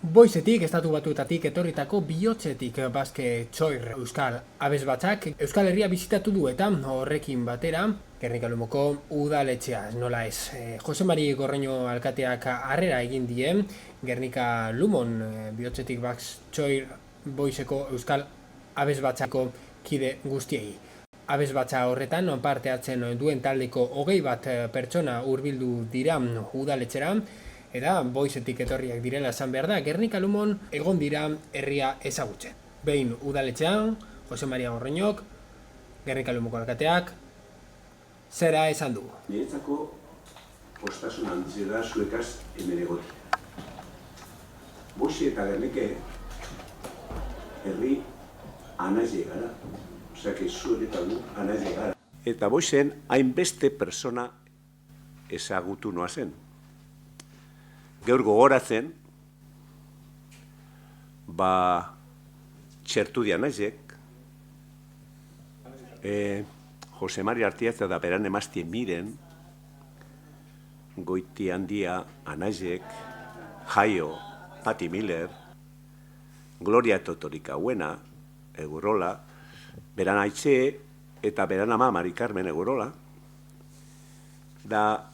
Boizetik, estatu batuetatik etorritako bihotzetik Baske Txoir Euskal abesbatzak Euskal Herria bizitatu du eta horrekin batera Gernika Lumoko udaletxea, nola ez. Jose Mari Gorreño alkateak harrera egin die Gernika Lumon bihotzetik Baske Txoir Boizeko Euskal abesbatzako kide guztiei. Abesbatza horretan parte hartzen duen taldeko 20 bat pertsona hurbildu dira udaletxera, eta boizetik etorriak direla esan behar da, Gernika Lumon egon dira herria ezagutzen. Behin udaletxean, Jose Maria Gorreñok, Gernika Lumoko alkateak, zera esan dugu. Niretzako postasun handiz da zuekaz hemen egotea. Boize eta Gernike herri anaize gara. Osea, zuek eta gu anaize gara. Eta boizen hainbeste persona ezagutu noa zen. Gaur gogoratzen, txertu dian naizek, Jose Mari Artiaz eta beran emaztie miren, Goiti Handia Anaizek, Jaio, Pati Miller, Gloria Totorika Huena, Egurola, beran Aitxe eta beran ama Mari Carmen Egurola, da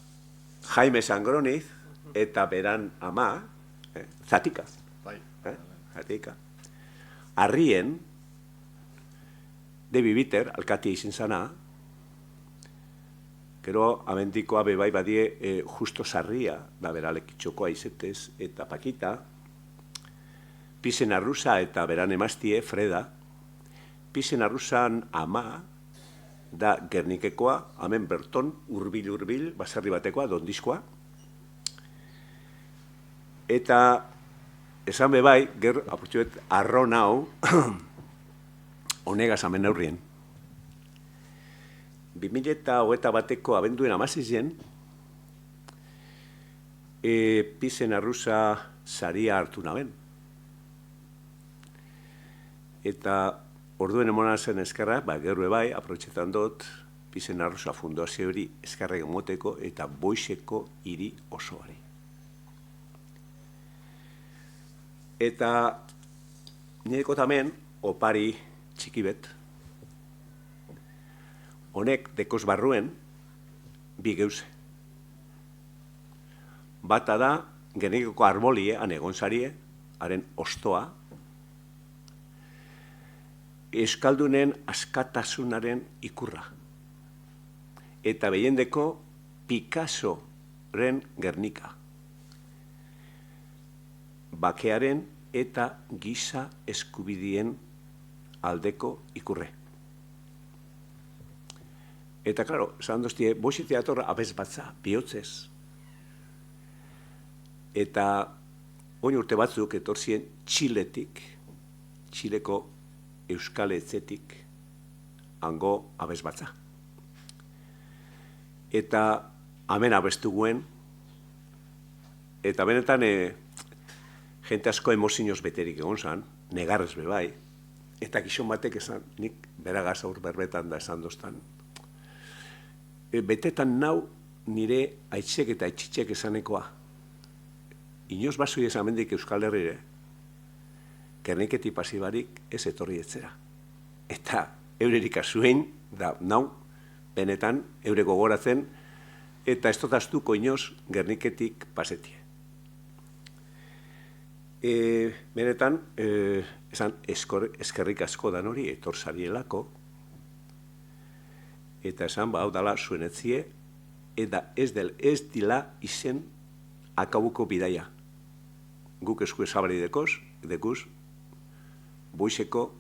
Jaime Sangroniz, eta beran ama, Zatika. Zatika. Arrien, Debi Biter, alkatia izin zana, gero amendikoa bebai badie Justo Sarria, da beralek itxokoa izetez, eta Pakita, Pisen Arruza eta beran emaztie, Freda, Pisen Arruzan ama, da Gernikekoa, hemen berton, urbil, baserri batekoa, dondiskoa, eta esan bebai, ger, apurtxuet, arron hau, honegaz amen aurrien. 2021 bateko abenduen amazizien, Pisen Arruza saria hartu naben. Eta orduen emona zen eskerra, gero bebai, aprotxetan dut, Pisen Arruza fundazio hori eskerrek emoteko eta Boizeko hiri osoari. Eta nireko tamen, opari txikibet, honek dekoz barruen bi geuse. Bata da, Gernikeko arbolie, han egon zarie, haren ostoa, euskaldunen askatasunaren ikurra. Eta behiendeko Picassoren Gernika. Bakearen eta giza eskubidien aldeko ikurre. Eta, klaro, esan doztie, boizetik atorra abesbatza, bihotzez. Eta, oin urte batzuk etorzien Txiletik, Txileko Euskal Etzetik, hango abesbatza. Eta, hemen abestu guen, eta benetan, jente asko emozioz beterik egon zan, negarrez bebai, eta gizon batek esan, nik beragaz aur berbetan da esan doztan. Betetan nau nire aitzek eta aitzitxek esanekoa. Inoz basui esamendik Euskal Herrire, Gerniketi pasibarik ez etorri etzera. Eta eurerik azuen, da nau, benetan, eure gogoratzen, eta ez dotaztuko inoz Gerniketik pasetie. Benetan, esan eskerrik asko dan hori etor zarielako, eta esan, hau dala zuen etzie, eta ez dila izen akabuko bidaia. Guk esku esabari dekuz, Boizeko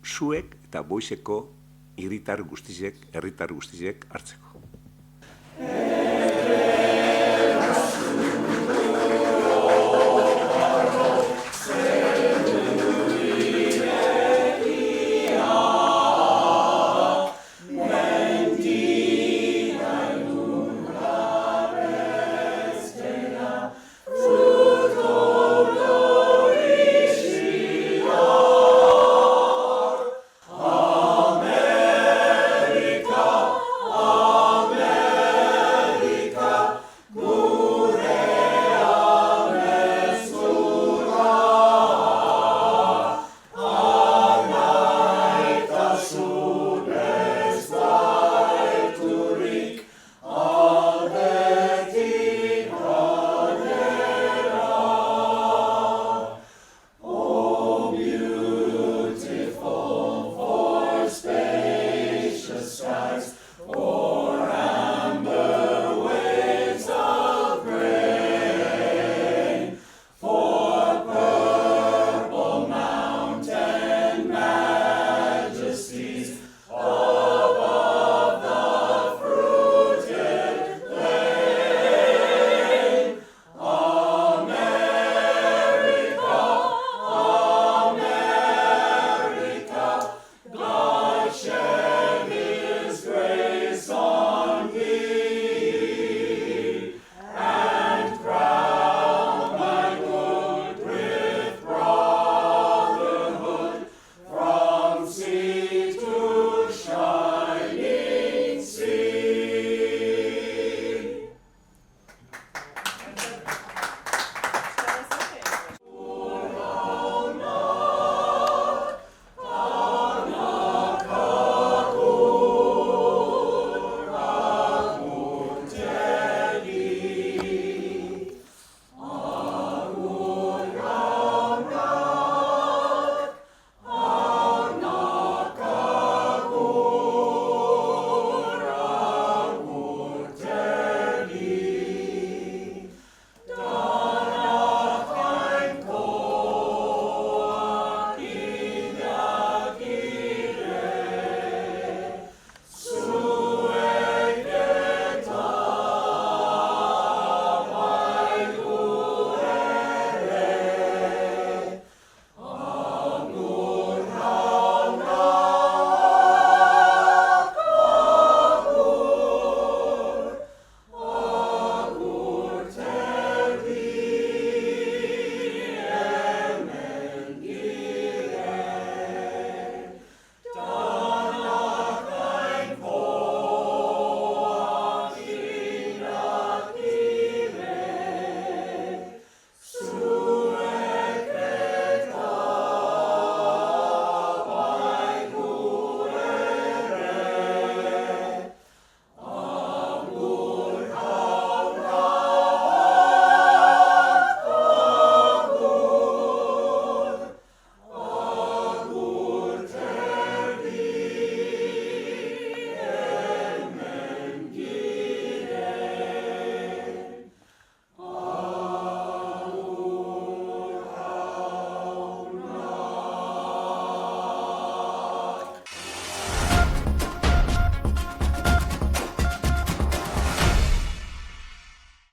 zuek eta Boizeko herritar guztizek hartzeko.